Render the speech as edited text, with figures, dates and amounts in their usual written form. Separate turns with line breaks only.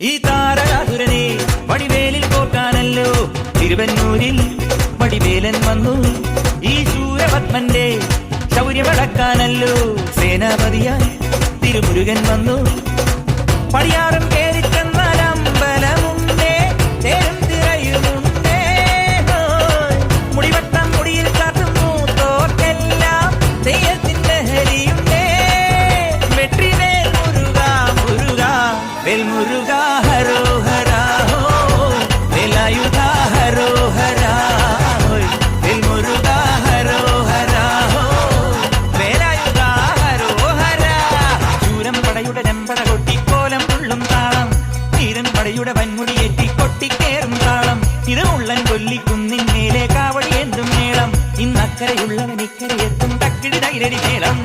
ഈ താരകാസുരനെ വടിവേലിൽ കോർക്കാനല്ലോ തിരുവന്നൂരിൽ വടിവേലൻ വന്നു. ഈ ശൂരപത്മന്റെ ശൗര്യമടക്കാനല്ലോ സേനാപതിയായി തിരുമുരുകൻ വന്നു. പടിയാറും കേറിച്ചെന്നാൽ അമ്പലമുണ്ടേ, തേരും തിരയുമുണ്ടേ. മുടിവട്ടം മുടിയിൽ കാട്ടും മൂത്തോർക്കെല്ലാം തെയ്യത്തിന്റെ ഹരിയുണ്ടേ. വെട്രിവേൽ മുരുക മുരുക വേൽ മുരുക ഹരോഹരാ ഹോ, വേലായുധ ഹരോഹരാ വേൽ മുരുക ഹരോഹരാ ഹോ, വേലായുധ ഹരോഹരാ. ശൂരം പടയുടെ രമ്പട കൊട്ടിക്കോലം തുള്ളും താളം, തീരൻ പടയുടെ വൻമുടിയേറ്റി കൊട്ടിക്കേറും താളം. ഇത് ഉള്ളൻ കൊല്ലിക്കുന്നിൻ മേലെ കാവടി എന്തും മേളം. ഇന്നക്കരയുള്ളവൻ ഇക്കരയെത്തും തക്കിടി തൈരടി മേളം.